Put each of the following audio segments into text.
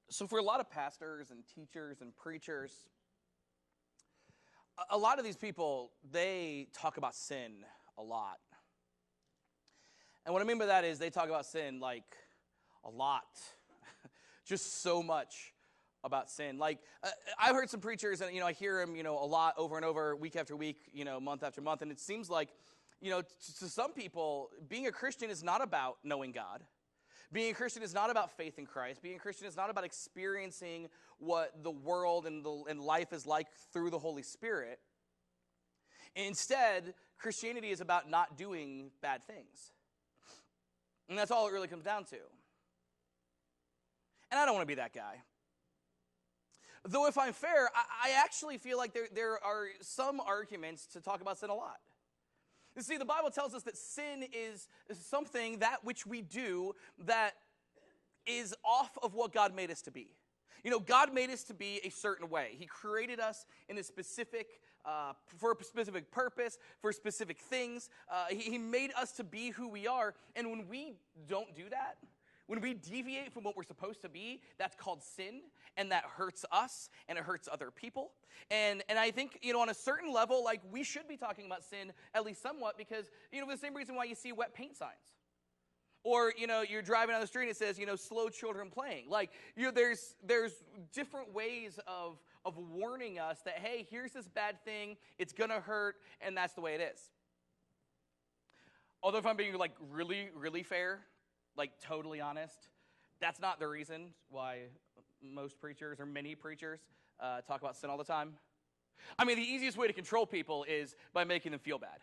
So for a lot of pastors and teachers and preachers, a lot of these people, they talk about sin a lot. And what I mean by that is they talk about sin like a lot. Just so much about sin. Like, I've heard some preachers, and, I hear them, a lot over and over, week after week, month after month. And it seems like, to some people, being a Christian is not about knowing God. Being a Christian is not about faith in Christ. Being a Christian is not about experiencing what the world and life is like through the Holy Spirit. Instead, Christianity is about not doing bad things. And that's all it really comes down to. And I don't want to be that guy. Though if I'm fair, I actually feel like there are some arguments to talk about sin a lot. You see, the Bible tells us that sin is something, that which we do, that is off of what God made us to be. God made us to be a certain way. He created us in a specific, for a specific purpose, for specific things. He made us to be who we are. And when we don't do that, when we deviate from what we're supposed to be, that's called sin, and that hurts us, and it hurts other people. And I think, on a certain level, like, we should be talking about sin, at least somewhat, because, for the same reason why you see wet paint signs. Or, you're driving down the street and it says, slow children playing. Like, there's different ways of warning us that, hey, here's this bad thing, it's going to hurt, and that's the way it is. Although if I'm being, like, really, really fair, like, totally honest, that's not the reason why most preachers or many preachers talk about sin all the time. I mean, the easiest way to control people is by making them feel bad.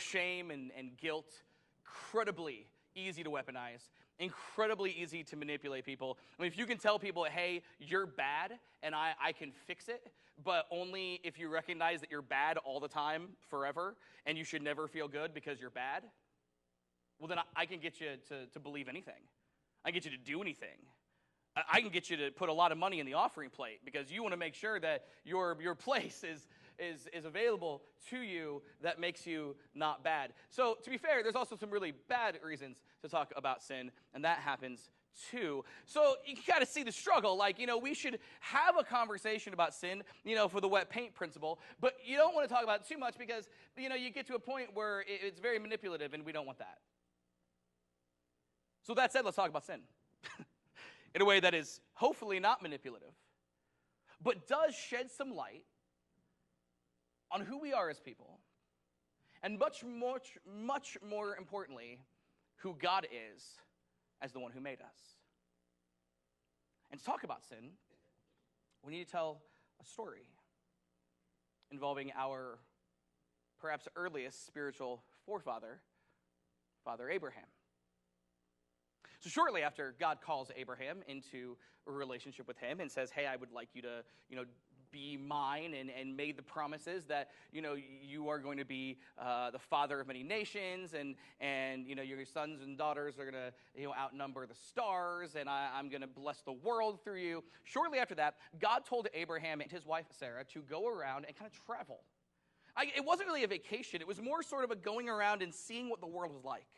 Shame and guilt, incredibly easy to weaponize, incredibly easy to manipulate people. I mean, if you can tell people, hey, you're bad, and I can fix it, but only if you recognize that you're bad all the time, forever, and you should never feel good because you're bad, well, then I can get you to believe anything. I can get you to do anything. I can get you to put a lot of money in the offering plate because you want to make sure that your place is available to you that makes you not bad. So to be fair, there's also some really bad reasons to talk about sin, and that happens too. So you got to see the struggle. Like, we should have a conversation about sin, for the wet paint principle, but you don't want to talk about it too much because, you get to a point where it's very manipulative, and we don't want that. So that said, let's talk about sin in a way that is hopefully not manipulative, but does shed some light on who we are as people, and much more importantly, who God is as the one who made us. And to talk about sin, we need to tell a story involving our perhaps earliest spiritual forefather, Father Abraham. So shortly after God calls Abraham into a relationship with him and says, hey, I would like you to, be mine, and made the promises that, you are going to be the father of many nations, and your sons and daughters are going to, outnumber the stars, and I'm going to bless the world through you. Shortly after that, God told Abraham and his wife Sarah to go around and kind of travel. It wasn't really a vacation. It was more sort of a going around and seeing what the world was like.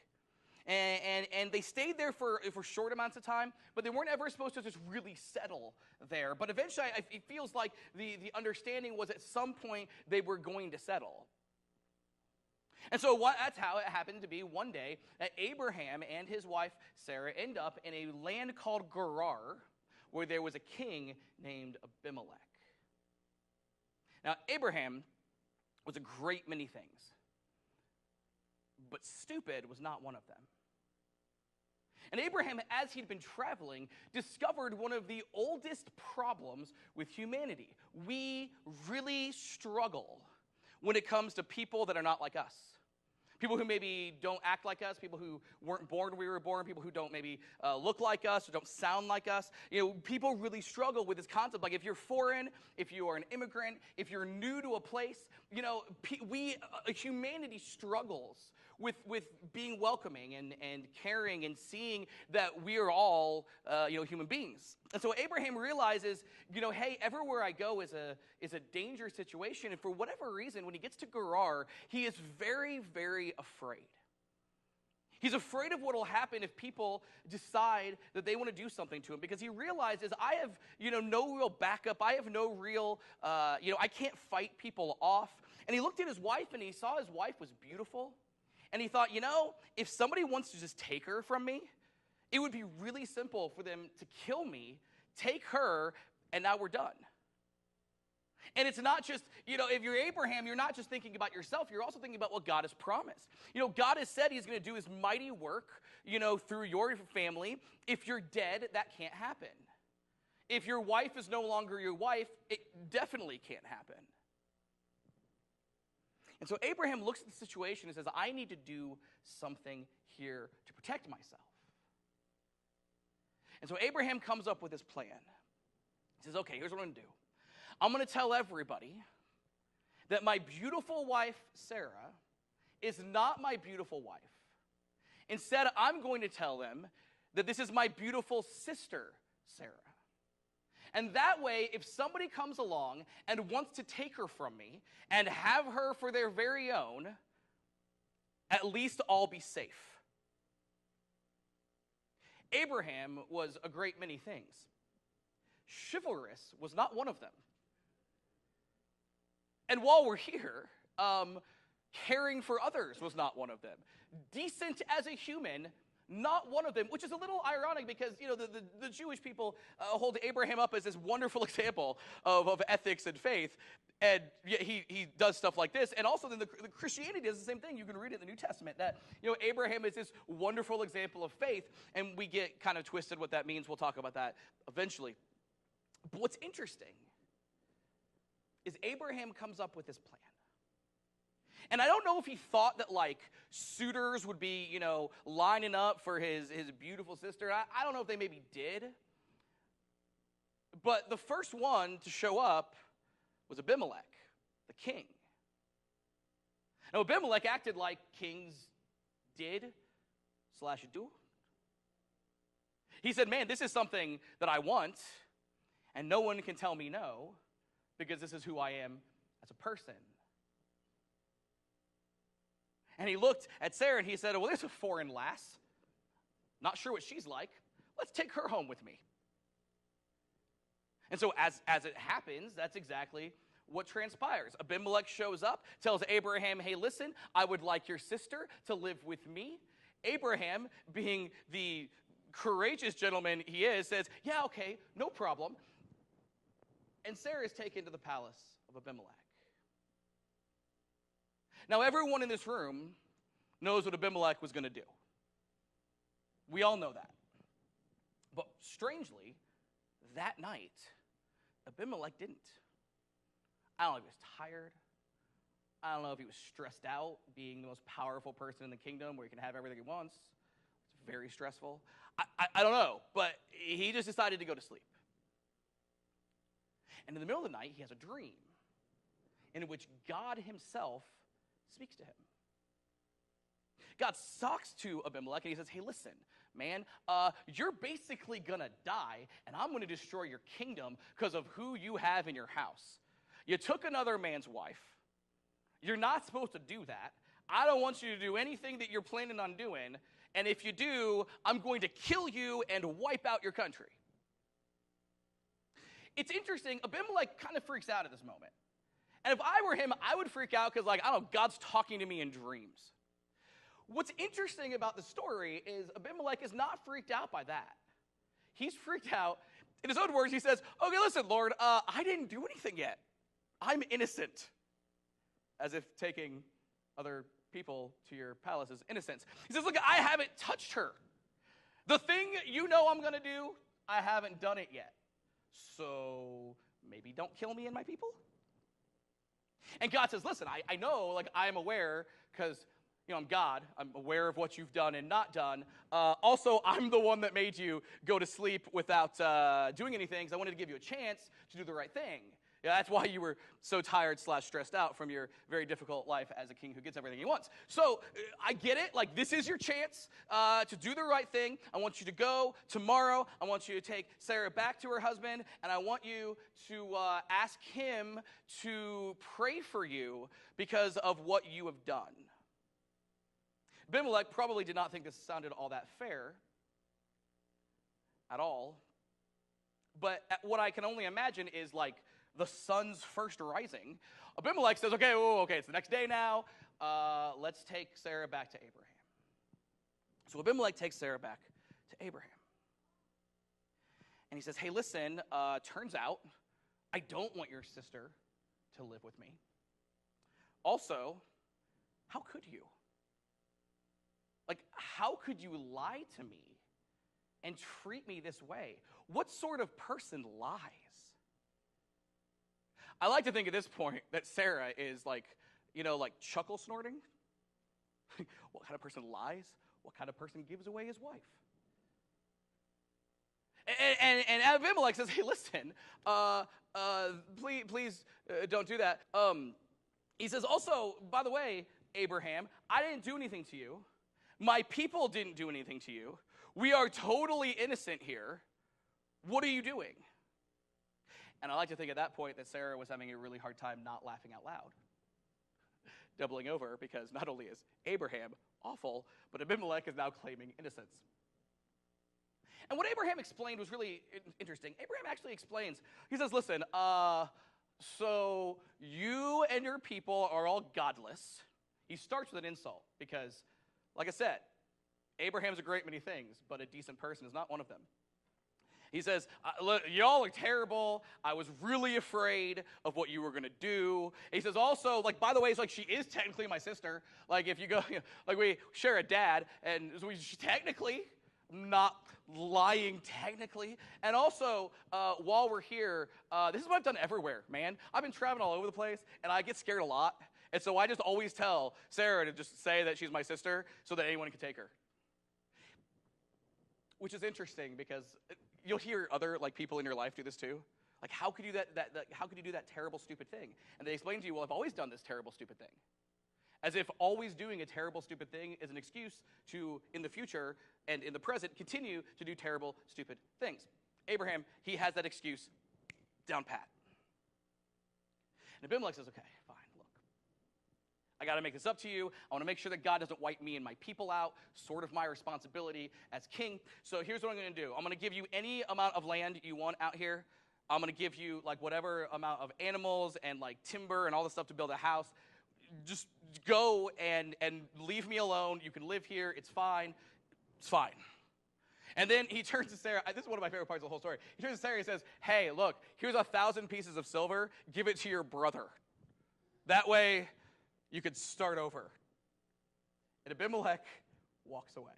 And they stayed there for short amounts of time, but they weren't ever supposed to just really settle there. But eventually, it feels like the understanding was at some point they were going to settle. And so that's how it happened to be one day that Abraham and his wife Sarah end up in a land called Gerar, where there was a king named Abimelech. Now, Abraham was a great many things, but stupid was not one of them. And Abraham, as he'd been traveling, discovered one of the oldest problems with humanity. We really struggle when it comes to people that are not like us. People who maybe don't act like us, people who weren't born when we were born, people who don't maybe look like us or don't sound like us. People really struggle with this concept. Like, if you're foreign, if you are an immigrant, if you're new to a place, humanity struggles with being welcoming and caring and seeing that we are all, human beings. And so Abraham realizes, hey, everywhere I go is a dangerous situation. And for whatever reason, when he gets to Gerar, he is very, very afraid. He's afraid of what will happen if people decide that they want to do something to him, because he realizes, I have, no real backup. I have no real, I can't fight people off. And he looked at his wife, and he saw his wife was beautiful. And he thought, if somebody wants to just take her from me, it would be really simple for them to kill me, take her, and now we're done. And it's not just, if you're Abraham, you're not just thinking about yourself, you're also thinking about what God has promised. God has said he's going to do his mighty work, through your family. If you're dead, that can't happen. If your wife is no longer your wife, it definitely can't happen. And so Abraham looks at the situation and says, I need to do something here to protect myself. And so Abraham comes up with this plan. He says, okay, here's what I'm going to do. I'm going to tell everybody that my beautiful wife, Sarah, is not my beautiful wife. Instead, I'm going to tell them that this is my beautiful sister, Sarah. And that way, if somebody comes along and wants to take her from me and have her for their very own, at least I'll be safe. Abraham was a great many things. Chivalrous was not one of them. And while we're here, caring for others was not one of them. Decent as a human, not one of them, which is a little ironic because, the Jewish people hold Abraham up as this wonderful example of ethics and faith, and yet he does stuff like this. And also then the Christianity does the same thing. You can read it in the New Testament that, Abraham is this wonderful example of faith, and we get kind of twisted what that means. We'll talk about that eventually. But what's interesting is Abraham comes up with this plan. And I don't know if he thought that, suitors would be, lining up for his beautiful sister. I don't know if they maybe did. But the first one to show up was Abimelech, the king. Now, Abimelech acted like kings did/do. He said, man, this is something that I want, and no one can tell me no, because this is who I am as a person. And he looked at Sarah and he said, well, there's a foreign lass. Not sure what she's like. Let's take her home with me. And so as it happens, that's exactly what transpires. Abimelech shows up, tells Abraham, hey, listen, I would like your sister to live with me. Abraham, being the courageous gentleman he is, says, yeah, okay, no problem. And Sarah is taken to the palace of Abimelech. Now, everyone in this room knows what Abimelech was going to do. We all know that. But strangely, that night, Abimelech didn't. I don't know if he was tired. I don't know if he was stressed out, being the most powerful person in the kingdom where he can have everything he wants. It's very stressful. I don't know, but he just decided to go to sleep. And in the middle of the night, he has a dream in which God himself speaks to him. God talks to Abimelech and he says, hey, listen, man, you're basically going to die, and I'm going to destroy your kingdom because of who you have in your house. You took another man's wife. You're not supposed to do that. I don't want you to do anything that you're planning on doing, and if you do, I'm going to kill you and wipe out your country. It's interesting, Abimelech kind of freaks out at this moment. And if I were him, I would freak out because, I don't know, God's talking to me in dreams. What's interesting about the story is Abimelech is not freaked out by that. He's freaked out. In his own words, he says, okay, listen, Lord, I didn't do anything yet. I'm innocent. As if taking other people to your palace is innocence. He says, look, I haven't touched her. The thing I'm going to do, I haven't done it yet. So maybe don't kill me and my people? And God says, listen, I know, I'm aware because, I'm God. I'm aware of what you've done and not done. Also, I'm the one that made you go to sleep without doing anything because I wanted to give you a chance to do the right thing. Yeah, that's why you were so tired/stressed out from your very difficult life as a king who gets everything he wants. So I get it. This is your chance to do the right thing. I want you to go tomorrow. I want you to take Sarah back to her husband, and I want you to ask him to pray for you because of what you have done. Abimelech probably did not think this sounded all that fair at all. But what I can only imagine is like the sun's first rising. Abimelech says, okay, it's the next day now. Let's take Sarah back to Abraham. So Abimelech takes Sarah back to Abraham. And he says, hey, listen, turns out I don't want your sister to live with me. Also, how could you? Like, how could you lie to me and treat me this way? What sort of person lies? I like to think at this point that Sarah is like chuckle snorting. What kind of person lies? What kind of person gives away his wife? And Abimelech says, hey, listen, please don't do that. He says, also, by the way, Abraham, I didn't do anything to you. My people didn't do anything to you. We are totally innocent here. What are you doing? And I like to think at that point that Sarah was having a really hard time not laughing out loud. Doubling over, because not only is Abraham awful, but Abimelech is now claiming innocence. And what Abraham explained was really interesting. Abraham actually explains, he says, listen, so you and your people are all godless. He starts with an insult because, like I said, Abraham's a great many things, but a decent person is not one of them. He says, look, y'all are terrible. I was really afraid of what you were going to do. He says also, like, by the way, it's like she is technically my sister. Like, if you go, like, we share a dad, and so she's technically not lying technically. And also, while we're here, this is what I've done everywhere, man. I've been traveling all over the place, and I get scared a lot. And so I just always tell Sarah to just say that she's my sister so that anyone can take her. Which is interesting because you'll hear other people in your life do this too. Like, how could you how could you do that terrible, stupid thing? And they explain to you, well, I've always done this terrible, stupid thing. As if always doing a terrible, stupid thing is an excuse to, in the future and in the present, continue to do terrible, stupid things. Abraham, he has that excuse down pat. And Abimelech says, okay, fine, look. I got to make this up to you. I want to make sure that God doesn't wipe me and my people out, sort of my responsibility as king. So here's what I'm going to do. I'm going to give you any amount of land you want out here. I'm going to give you whatever amount of animals and timber and all the stuff to build a house. Just go and leave me alone. You can live here. It's fine. It's fine. And then he turns to Sarah. This is one of my favorite parts of the whole story. He turns to Sarah and says, hey, look, here's 1,000 pieces of silver. Give it to your brother. That way you could start over. And Abimelech walks away.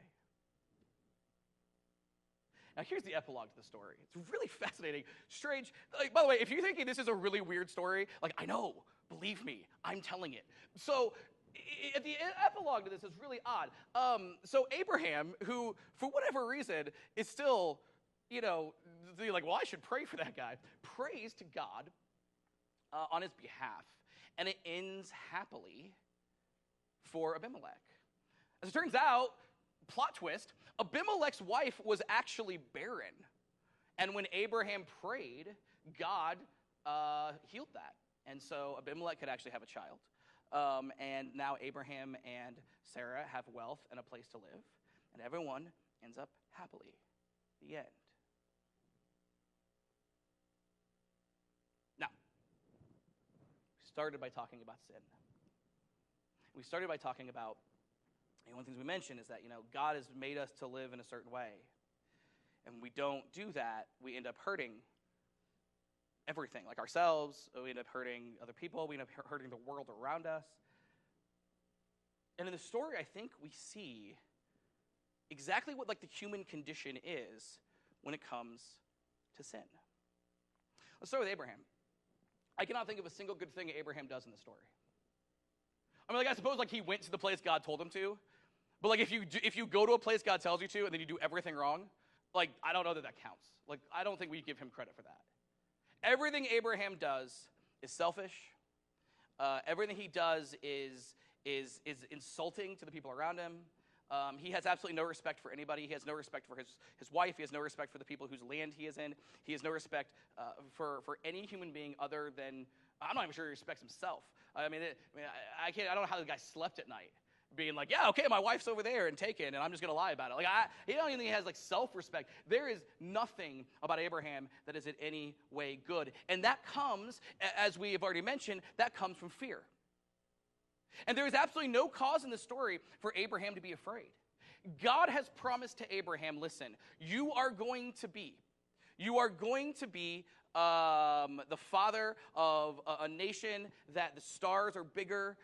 Now, here's the epilogue to the story. It's really fascinating, strange. By the way, if you're thinking this is a really weird story, I know, believe me, I'm telling it. So, the epilogue to this is really odd. So Abraham, who, for whatever reason, is still, well, I should pray for that guy, prays to God on his behalf, and it ends happily for Abimelech. As it turns out, plot twist, Abimelech's wife was actually barren. And when Abraham prayed, God healed that. And so Abimelech could actually have a child. And now Abraham and Sarah have wealth and a place to live. And everyone ends up happily. The end. Now, we started by talking about sin. We started by talking about, one of the things we mentioned is that, God has made us to live in a certain way. And when we don't do that, we end up hurting everything, like ourselves. We end up hurting other people. We end up hurting the world around us. And in the story, I think we see exactly what the human condition is when it comes to sin. Let's start with Abraham. I cannot think of a single good thing Abraham does in the story. I mean, I suppose he went to the place God told him to. But if you go to a place God tells you to and then you do everything wrong, I don't know that counts. I don't think we give him credit for that. Everything Abraham does is selfish. Everything he does is insulting to the people around him. He has absolutely no respect for anybody. He has no respect for his wife. He has no respect for the people whose land he is in. He has no respect for any human being other than, I'm not even sure he respects himself. I don't know how the guy slept at night. being like, yeah, okay, my wife's over there and taken, and I'm just going to lie about it. Like, he don't even think he has like self-respect. There is nothing about Abraham that is in any way good. And that comes, as we have already mentioned, that comes from fear. And there is absolutely no cause in the story for Abraham to be afraid. God has promised to Abraham, listen, you are going to be the father of a nation that the stars are bigger.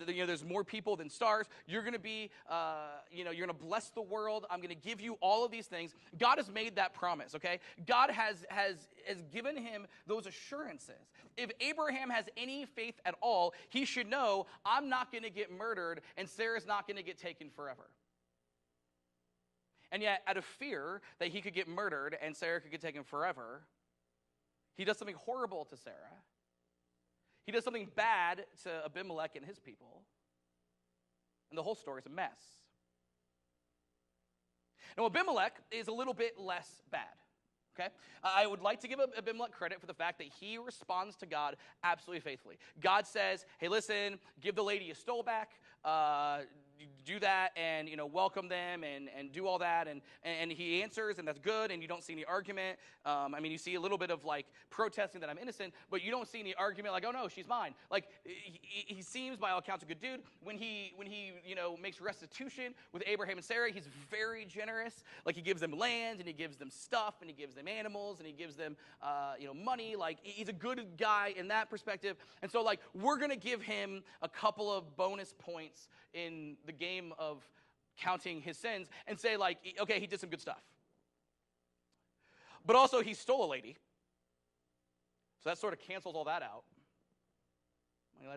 There's more people than stars. You're going to be, you're going to bless the world. I'm going to give you all of these things. God has made that promise, okay? God has given him those assurances. If Abraham has any faith at all, he should know I'm not going to get murdered and Sarah's not going to get taken forever. And yet, out of fear that he could get murdered and Sarah could get taken forever, he does something horrible to Sarah. He does something bad to Abimelech and his people. And the whole story is a mess. Now, Abimelech is a little bit less bad. Okay? I would like to give Abimelech credit for the fact that he responds to God absolutely faithfully. God says, hey, listen, give the lady you stole back. Do that and, welcome them and do all that. And he answers, and that's good, and you don't see any argument. You see a little bit of, like, protesting that I'm innocent, but you don't see any argument like, oh, no, she's mine. Like, he seems, by all accounts, a good dude. When he makes restitution with Abraham and Sarah, he's very generous. Like, he gives them land, and he gives them stuff, and he gives them animals, and he gives them, money. Like, he's a good guy in that perspective. And so, like, we're going to give him a couple of bonus points in the game of counting his sins and say, like, okay, he did some good stuff. But also, he stole a lady. So that sort of cancels all that out.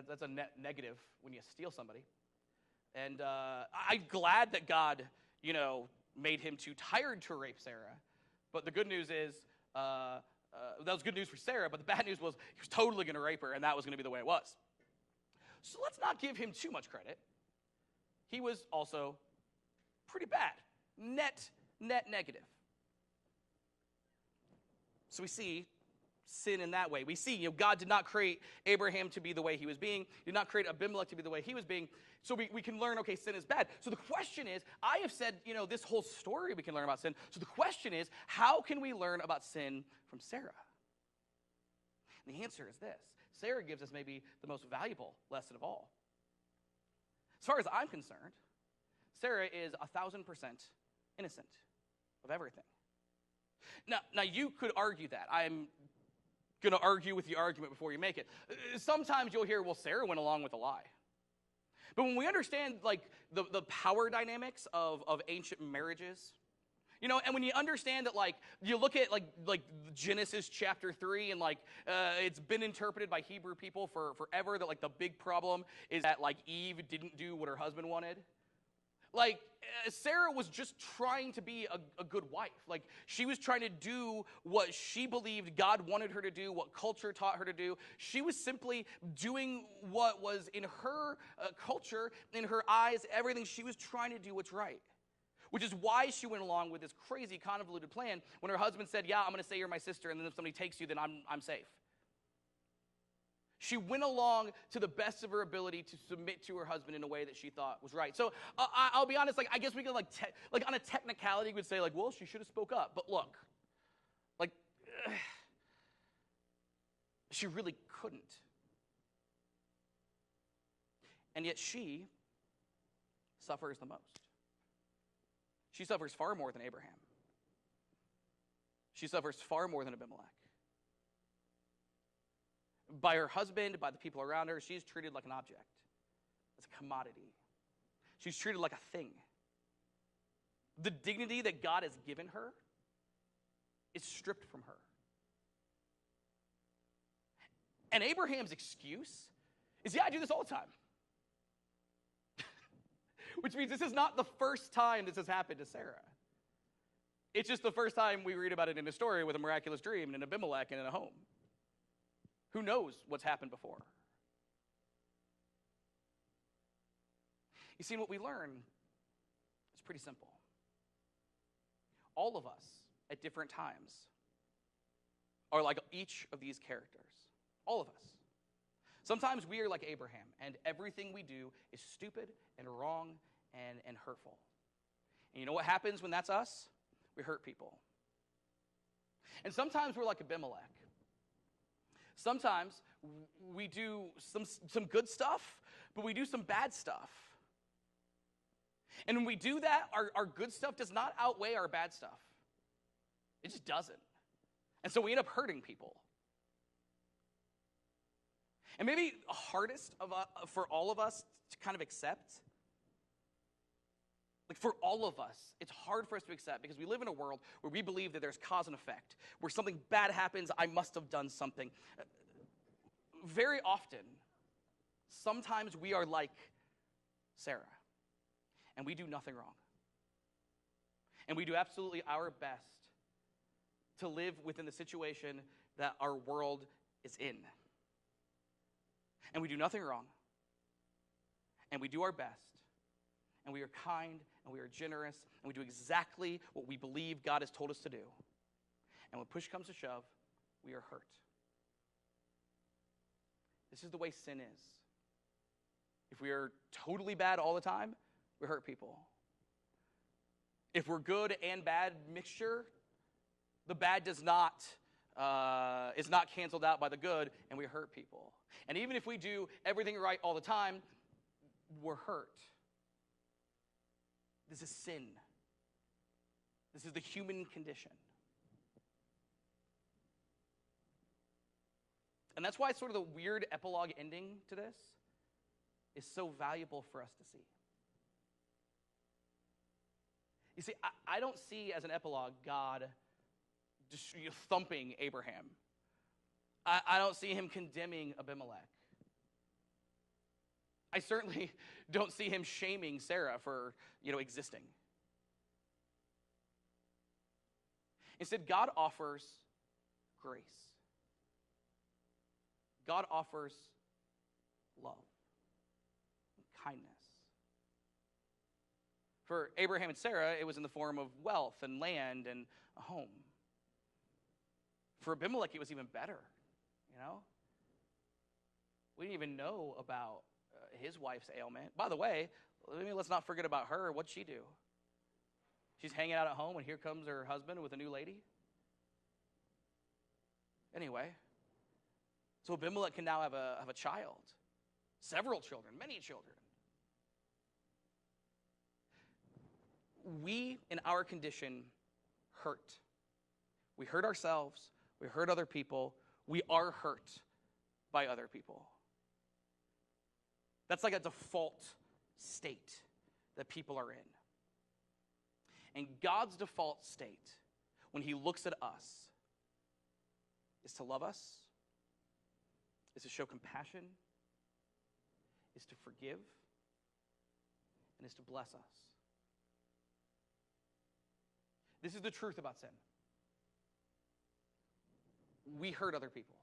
That's a net negative when you steal somebody. And I'm glad that God, made him too tired to rape Sarah. But the good news is, that was good news for Sarah, but the bad news was he was totally going to rape her, and that was going to be the way it was. So let's not give him too much credit. He was also pretty bad. Net negative. So we see sin in that way. We see, God did not create Abraham to be the way he was being. He did not create Abimelech to be the way he was being. So we can learn, okay, sin is bad. So the question is, I have said, this whole story we can learn about sin. So the question is, how can we learn about sin from Sarah? And the answer is this. Sarah gives us maybe the most valuable lesson of all. As far as I'm concerned, Sarah is 1,000% innocent of everything. Now you could argue that. I'm going to argue with the argument before you make it. Sometimes you'll hear, well, Sarah went along with a lie. But when we understand, like, the power dynamics of ancient marriages, and when you understand that, like, you look at, like Genesis chapter 3, and, like, it's been interpreted by Hebrew people for forever that, like, the big problem is that, like, Eve didn't do what her husband wanted. Like, Sarah was just trying to be a good wife. Like, she was trying to do what she believed God wanted her to do, what culture taught her to do. She was simply doing what was in her culture, in her eyes, everything. She was trying to do what's right. Which is why she went along with this crazy, convoluted plan when her husband said, yeah, I'm going to say you're my sister, and then if somebody takes you, then I'm safe. She went along to the best of her ability to submit to her husband in a way that she thought was right. So I'll be honest, like, I guess we could, like on a technicality, we would say, like, well, she should have spoke up. But look, like, she really couldn't. And yet she suffers the most. She suffers far more than Abraham. She suffers far more than Abimelech. By her husband, by the people around her, she's treated like an object, as a commodity. She's treated like a thing. The dignity that God has given her is stripped from her. And Abraham's excuse is, yeah, I do this all the time. Which means this is not the first time this has happened to Sarah. It's just the first time we read about it in a story with a miraculous dream and in Abimelech and in a home. Who knows what's happened before? You see, what we learn is pretty simple. All of us, at different times, are like each of these characters. All of us. Sometimes we are like Abraham, and everything we do is stupid and wrong and hurtful. And you know what happens when that's us? We hurt people. And sometimes we're like Abimelech. Sometimes we do some good stuff, but we do some bad stuff. And when we do that, our good stuff does not outweigh our bad stuff. It just doesn't. And so we end up hurting people. And maybe hardest for all of us to kind of accept, like for all of us, it's hard for us to accept because we live in a world where we believe that there's cause and effect. Where something bad happens, I must have done something. Very often, sometimes we are like Sarah, and we do nothing wrong. And we do absolutely our best to live within the situation that our world is in. And we do nothing wrong. And we do our best. And we are kind, and we are generous, and we do exactly what we believe God has told us to do. And when push comes to shove, we are hurt. This is the way sin is. If we are totally bad all the time, we hurt people. If we're good and bad mixture, the bad is not canceled out by the good, and we hurt people. And even if we do everything right all the time, we're hurt. This is sin. This is the human condition. And that's why sort of the weird epilogue ending to this is so valuable for us to see. You see, I don't see as an epilogue God just thumping Abraham. I don't see him condemning Abimelech. I certainly don't see him shaming Sarah for, existing. Instead, God offers grace. God offers love and kindness. For Abraham and Sarah, it was in the form of wealth and land and a home. For Abimelech, it was even better, We didn't even know about his wife's ailment. By the way, let's not forget about her. What'd she do? She's hanging out at home, and here comes her husband with a new lady. Anyway, so Abimelech can now have a child, several children, many children. We, in our condition, hurt. We hurt ourselves. We hurt other people. We are hurt by other people. That's like a default state that people are in. And God's default state, when he looks at us, is to love us, is to show compassion, is to forgive, and is to bless us. This is the truth about sin. We hurt other people.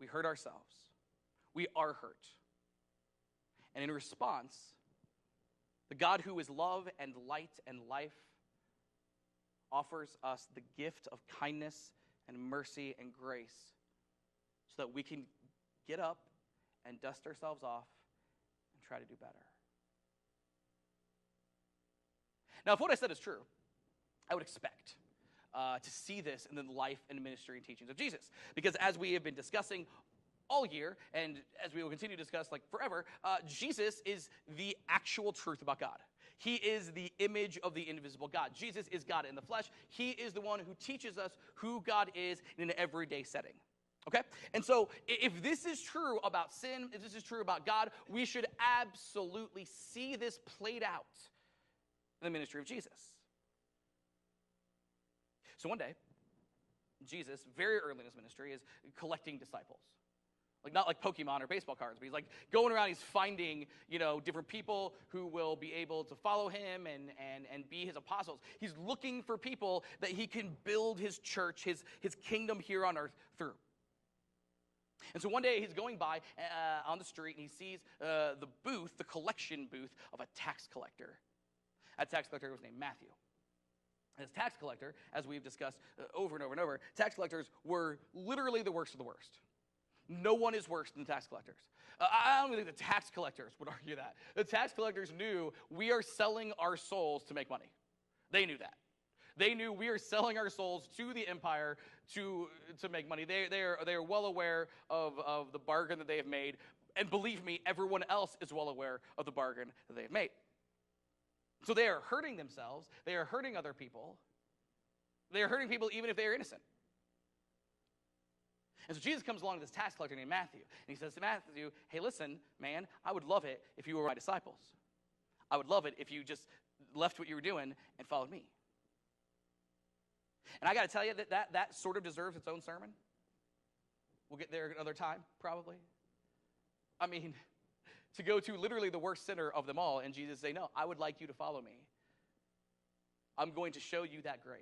We hurt ourselves. We are hurt. And in response, the God who is love and light and life offers us the gift of kindness and mercy and grace so that we can get up and dust ourselves off and try to do better. Now, if what I said is true, I would expect to see this in the life and ministry and teachings of Jesus. Because as we have been discussing all year, and as we will continue to discuss forever, Jesus is the actual truth about God. He is the image of the invisible God. Jesus is God in the flesh. He is the one who teaches us who God is in an everyday setting. Okay? And so if this is true about sin, if this is true about God, we should absolutely see this played out in the ministry of Jesus. So one day, Jesus, very early in his ministry, is collecting disciples. Not like Pokemon or baseball cards, but he's going around, he's finding, different people who will be able to follow him and be his apostles. He's looking for people that he can build his church, his kingdom here on earth through. And so one day he's going by on the street and he sees the collection booth of a tax collector. That tax collector was named Matthew. And as tax collector, as we've discussed over and over and over, tax collectors were literally the worst of the worst. No one is worse than the tax collectors. I don't think the tax collectors would argue that. The tax collectors knew we are selling our souls to make money. They knew that. They knew we are selling our souls to the empire to make money. They are well aware of the bargain that they have made. And believe me, everyone else is well aware of the bargain that they have made. So they are hurting themselves. They are hurting other people. They are hurting people even if they are innocent. And so Jesus comes along to this tax collector named Matthew. And he says to Matthew, hey, listen, man, I would love it if you were my disciples. I would love it if you just left what you were doing and followed me. And I got to tell you that sort of deserves its own sermon. We'll get there another time, probably. I mean, to go to literally the worst sinner of them all, and Jesus say, no, I would like you to follow me. I'm going to show you that grace.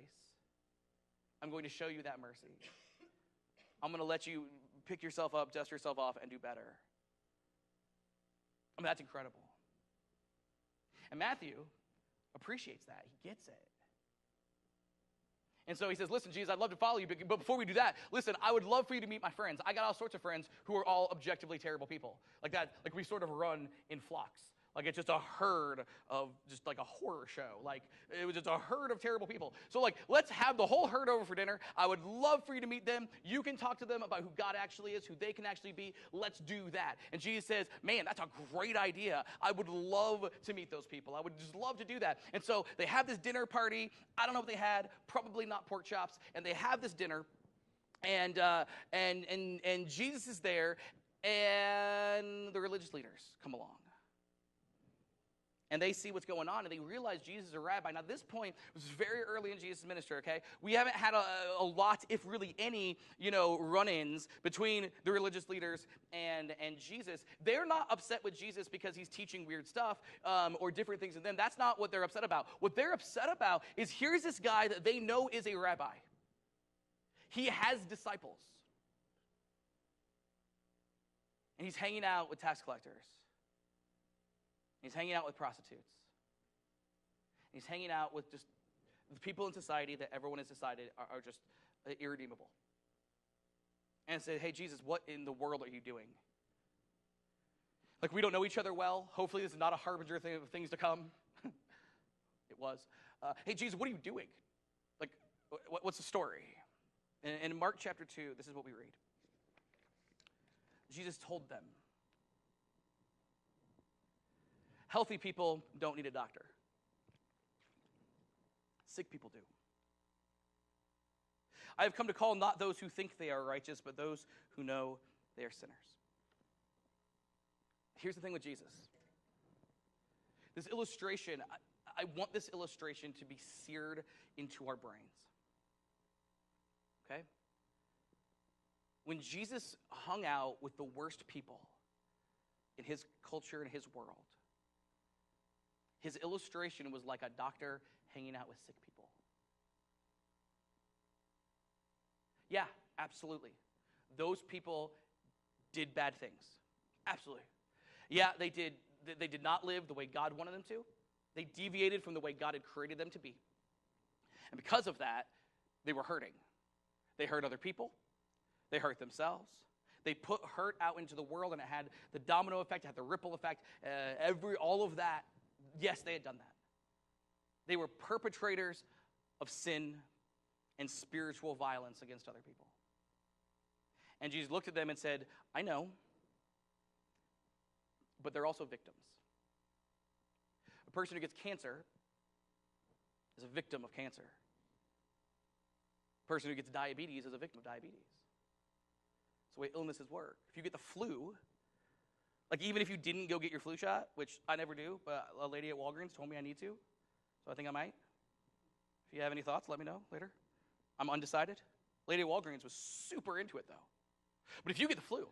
I'm going to show you that mercy. I'm going to let you pick yourself up, dust yourself off, and do better. I mean, that's incredible. And Matthew appreciates that. He gets it. And so he says, listen, Jesus, I'd love to follow you, but before we do that, listen, I would love for you to meet my friends. I got all sorts of friends who are all objectively terrible people. Like that, like we sort of run in flocks. Like it's just a herd of, just like a horror show. Like it was just a herd of terrible people. So like, let's have the whole herd over for dinner. I would love for you to meet them. You can talk to them about who God actually is, who they can actually be. Let's do that. And Jesus says, man, that's a great idea. I would love to meet those people. I would just love to do that. And so they have this dinner party. I don't know what they had, probably not pork chops. And they have this dinner. And Jesus is there, and the religious leaders come along. And they see what's going on, and they realize Jesus is a rabbi. Now, this point was very early in Jesus' ministry, okay? We haven't had a lot, if really any, run-ins between the religious leaders and Jesus. They're not upset with Jesus because he's teaching weird stuff or different things. And then that's not what they're upset about. What they're upset about is here's this guy that they know is a rabbi. He has disciples. And he's hanging out with tax collectors. He's hanging out with prostitutes. He's hanging out with just the people in society that everyone has decided are just irredeemable. And say, hey, Jesus, what in the world are you doing? Like, we don't know each other well. Hopefully this is not a harbinger of things to come. It was. Hey, Jesus, what are you doing? Like, what's the story? And in Mark chapter 2, this is what we read. Jesus told them, healthy people don't need a doctor. Sick people do. I have come to call not those who think they are righteous, but those who know they are sinners. Here's the thing with Jesus. This illustration, I want this illustration to be seared into our brains. Okay? When Jesus hung out with the worst people in his culture and his world, his illustration was like a doctor hanging out with sick people. Yeah, absolutely. Those people did bad things. Absolutely. Yeah, they did not live the way God wanted them to. They deviated from the way God had created them to be. And because of that, they were hurting. They hurt other people. They hurt themselves. They put hurt out into the world, and it had the domino effect, it had the ripple effect, all of that. Yes, they had done that. They were perpetrators of sin and spiritual violence against other people. And Jesus looked at them and said, I know, but they're also victims. A person who gets cancer is a victim of cancer. A person who gets diabetes is a victim of diabetes. It's the way illnesses work. If you get the flu, like even if you didn't go get your flu shot, which I never do, but a lady at Walgreens told me I need to, so I think I might. If you have any thoughts, let me know later. I'm undecided. Lady at Walgreens was super into it, though. But if you get the flu,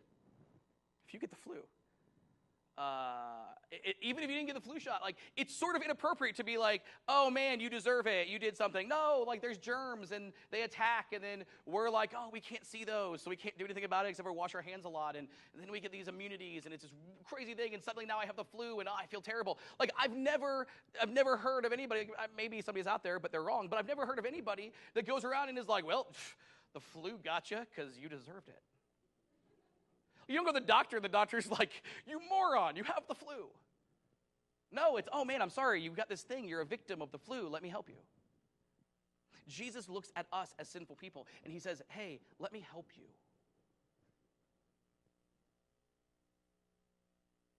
even if you didn't get the flu shot, like it's sort of inappropriate to be like, oh man, you deserve it, you did something. No, like there's germs and they attack, and then we're like, oh, we can't see those, so we can't do anything about it except for wash our hands a lot, and then we get these immunities, and it's this crazy thing, and suddenly now I have the flu, and I feel terrible. Like I've never heard of anybody, maybe somebody's out there, but they're wrong, but I've never heard of anybody that goes around and is like, well, the flu got you because you deserved it. You don't go to the doctor's like, you moron, you have the flu. No, it's, oh man, I'm sorry, you've got this thing, you're a victim of the flu, let me help you. Jesus looks at us as sinful people, and he says, hey, let me help you.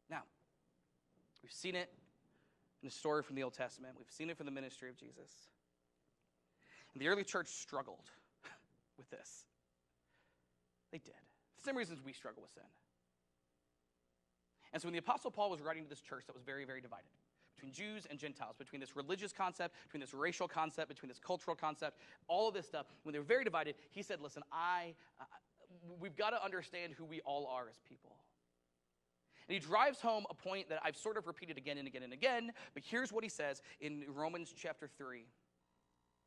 Now, we've seen it in the story from the Old Testament. We've seen it from the ministry of Jesus. And the early church struggled with this. They did. For the same reasons we struggle with sin. And so when the Apostle Paul was writing to this church that was very, very divided, between Jews and Gentiles, between this religious concept, between this racial concept, between this cultural concept, all of this stuff, when they were very divided, he said, listen, we've got to understand who we all are as people. And he drives home a point that I've sort of repeated again and again and again, but here's what he says in Romans chapter 3.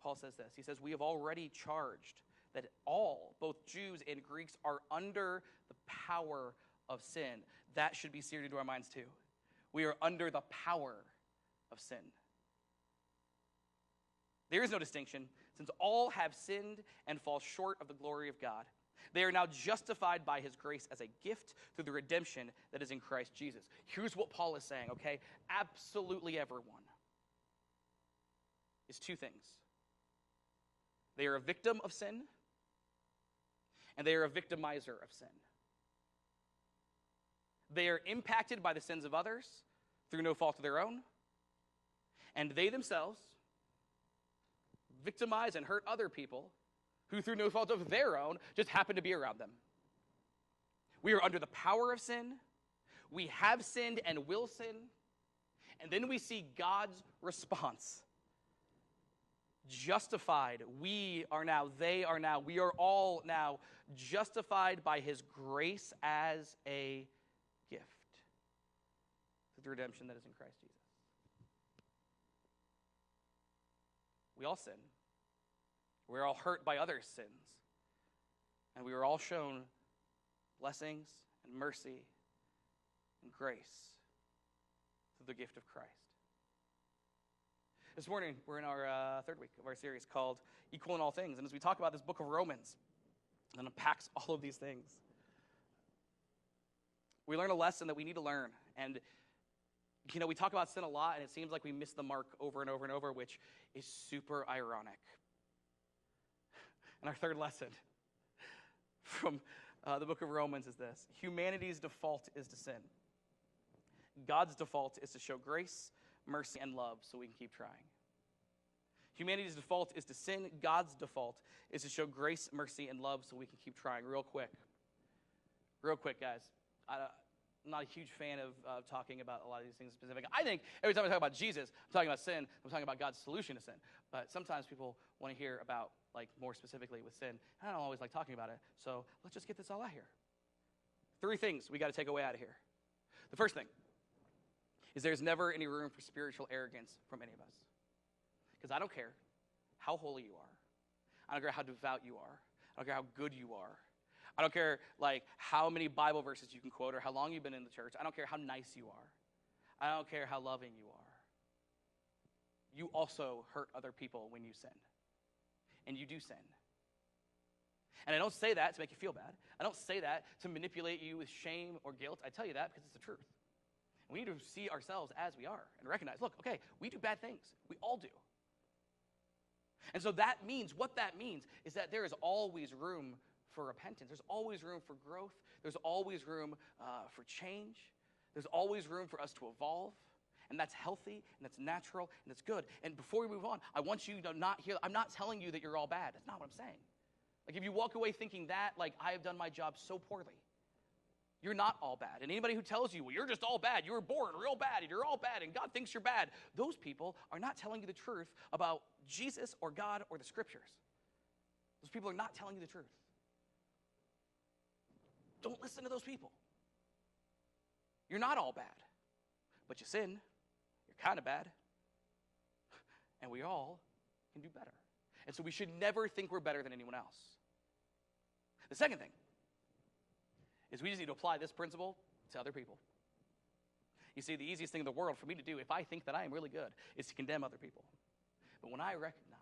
Paul says this. He says, we have already charged that all, both Jews and Greeks, are under the power of sin. That should be seared into our minds too. We are under the power of sin. There is no distinction, since all have sinned and fall short of the glory of God. They are now justified by his grace as a gift through the redemption that is in Christ Jesus. Here's what Paul is saying, okay? Absolutely everyone is two things. They are a victim of sin, and they are a victimizer of sin. They are impacted by the sins of others through no fault of their own, and they themselves victimize and hurt other people who through no fault of their own just happen to be around them. We are under the power of sin. We have sinned and will sin. And then we see God's response. Justified. We are now, they are now, we are all now justified by his grace as a gift through the redemption that is in Christ Jesus. We all sin. We're all hurt by others' sins. And we were all shown blessings and mercy and grace through the gift of Christ. This morning, we're in our third week of our series called Equal in All Things. And as we talk about this book of Romans, and unpacks all of these things, we learn a lesson that we need to learn. And, you know, we talk about sin a lot, and it seems like we miss the mark over and over and over, which is super ironic. And our third lesson from the book of Romans is this. Humanity's default is to sin. God's default is to show grace, mercy, and love so we can keep trying. Humanity's default is to sin. God's default is to show grace, mercy, and love so we can keep trying. Real quick, guys. I'm not a huge fan of talking about a lot of these things specific. I think every time I talk about Jesus, I'm talking about sin. I'm talking about God's solution to sin. But sometimes people want to hear about, like, more specifically with sin. I don't always like talking about it. So let's just get this all out here. 3 things we got to take away out of here. The first thing is there's never any room for spiritual arrogance from any of us. Because I don't care how holy you are. I don't care how devout you are. I don't care how good you are. I don't care, like, how many Bible verses you can quote or how long you've been in the church. I don't care how nice you are. I don't care how loving you are. You also hurt other people when you sin. And you do sin. And I don't say that to make you feel bad. I don't say that to manipulate you with shame or guilt. I tell you that because it's the truth. And we need to see ourselves as we are and recognize, look, okay, we do bad things. We all do. And so what that means is that there is always room for repentance. There's always room for growth. There's always room for change. There's always room for us to evolve. And that's healthy, and that's natural, and that's good. And before we move on, I want you to not hear, I'm not telling you that you're all bad. That's not what I'm saying. Like, if you walk away thinking that, like, I have done my job so poorly, you're not all bad. And anybody who tells you, well, you're just all bad, you were born real bad, and you're all bad, and God thinks you're bad, those people are not telling you the truth about Jesus or God or the scriptures. Those people are not telling you the truth. Don't listen to those people. You're not all bad, but you sin. You're kind of bad. And we all can do better. And so we should never think we're better than anyone else. The second thing is we just need to apply this principle to other people. You see, the easiest thing in the world for me to do, if I think that I am really good, is to condemn other people. But when I recognize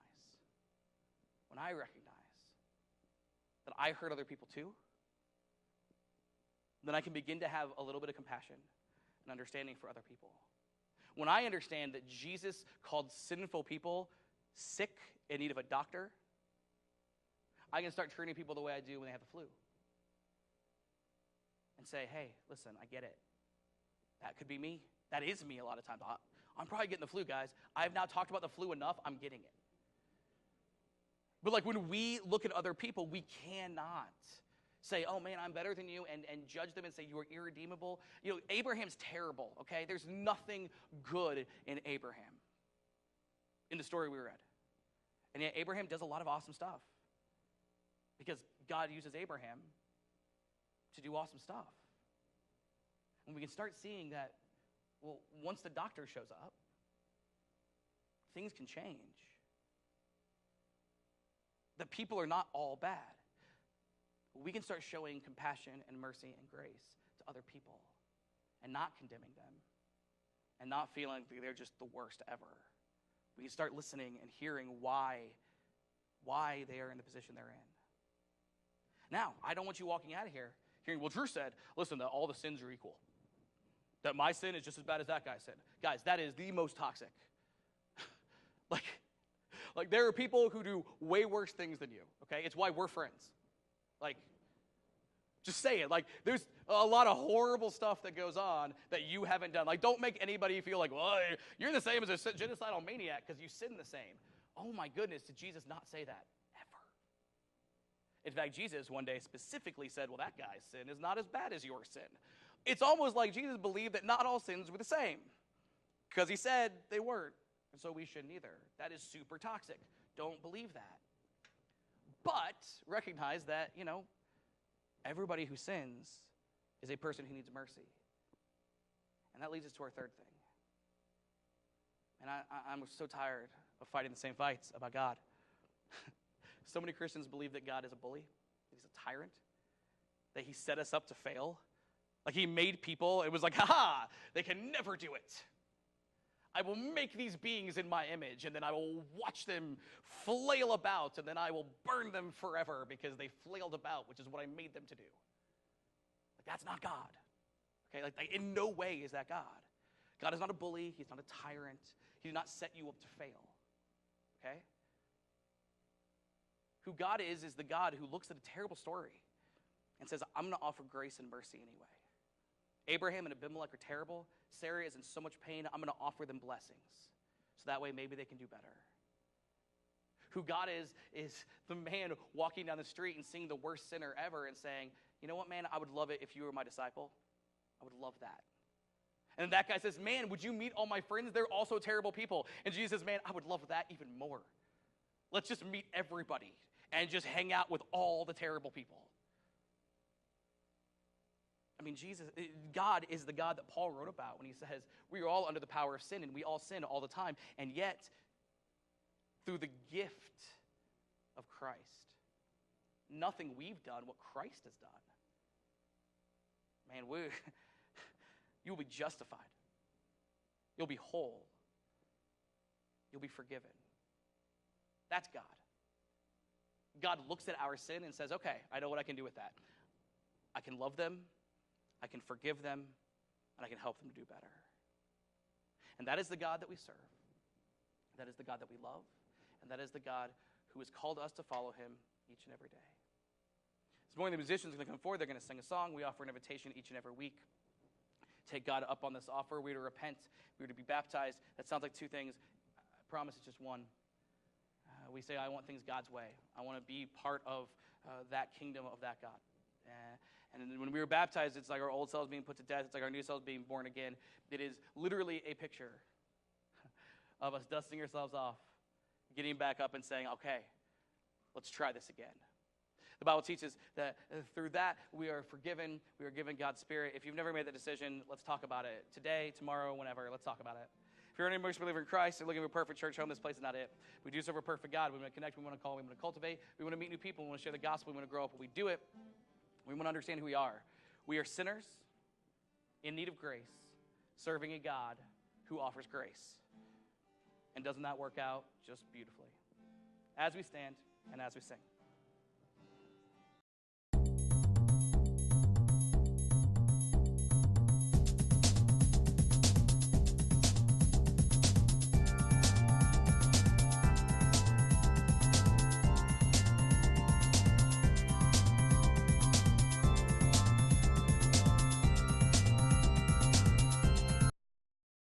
that I hurt other people too, then I can begin to have a little bit of compassion and understanding for other people. When I understand that Jesus called sinful people sick in need of a doctor, I can start treating people the way I do when they have the flu. And say, hey, listen, I get it. That could be me. That is me a lot of times. I'm probably getting the flu, guys. I've now talked about the flu enough. I'm getting it. But like when we look at other people, we cannot say, oh man, I'm better than you, and judge them and say you are irredeemable. You know, Abraham's terrible, okay? There's nothing good in Abraham in the story we read. And yet Abraham does a lot of awesome stuff because God uses Abraham to do awesome stuff. And we can start seeing that, well, once the doctor shows up, things can change. That people are not all bad. We can start showing compassion and mercy and grace to other people and not condemning them and not feeling like they're just the worst ever. We can start listening and hearing why they are in the position they're in. Now, I don't want you walking out of here hearing, well, Drew said, listen, that all the sins are equal. That my sin is just as bad as that guy's sin. Guys, that is the most toxic. Like there are people who do way worse things than you, okay? It's why we're friends. Like, just say it. Like, there's a lot of horrible stuff that goes on that you haven't done. Like, don't make anybody feel like, well, you're the same as a genocidal maniac because you sin the same. Oh my goodness, did Jesus not say that? Ever. In fact, Jesus one day specifically said, well, that guy's sin is not as bad as your sin. It's almost like Jesus believed that not all sins were the same because he said they weren't, and so we shouldn't either. That is super toxic. Don't believe that. But recognize that, everybody who sins is a person who needs mercy. And that leads us to our third thing. And I'm so tired of fighting the same fights about God. So many Christians believe that God is a bully, that he's a tyrant, that he set us up to fail. Like he made people, it was like, ha-ha, they can never do it. I will make these beings in my image, and then I will watch them flail about, and then I will burn them forever because they flailed about, which is what I made them to do. Like, that's not God. Okay, like in no way is that God. God is not a bully. He's not a tyrant. He did not set you up to fail. Okay? Who God is the God who looks at a terrible story and says, I'm going to offer grace and mercy anyway. Abraham and Abimelech are terrible. Sarah is in so much pain. I'm going to offer them blessings. So that way maybe they can do better. Who God is the man walking down the street and seeing the worst sinner ever and saying, you know what, man, I would love it if you were my disciple. I would love that. And that guy says, man, would you meet all my friends? They're also terrible people. And Jesus says, man, I would love that even more. Let's just meet everybody and just hang out with all the terrible people. I mean, God is the God that Paul wrote about when he says, we are all under the power of sin, and we all sin all the time. And yet, through the gift of Christ, nothing we've done, what Christ has done, man, you'll be justified. You'll be whole. You'll be forgiven. That's God. God looks at our sin and says, okay, I know what I can do with that. I can love them. I can forgive them, and I can help them to do better. And that is the God that we serve. That is the God that we love, and that is the God who has called us to follow him each and every day. This morning, the musicians are going to come forward. They're going to sing a song. We offer an invitation each and every week. Take God up on this offer. We are to repent. We are to be baptized. That sounds like two things. I promise it's just one. We say, I want things God's way. I want to be part of that kingdom of that God. And when we were baptized, it's like our old selves being put to death. It's like our new selves being born again. It is literally a picture of us dusting ourselves off, getting back up and saying, okay, let's try this again. The Bible teaches that through that, we are forgiven. We are given God's Spirit. If you've never made that decision, let's talk about it. Today, tomorrow, whenever, let's talk about it. If you're an immersed believer in Christ, you're looking for a perfect church home, this place is not it. We do serve a perfect God. We want to connect. We want to call. We want to cultivate. We want to meet new people. We want to share the gospel. We want to grow up. When we do it, we want to understand who we are. We are sinners in need of grace, serving a God who offers grace. And doesn't that work out just beautifully? As we stand and as we sing.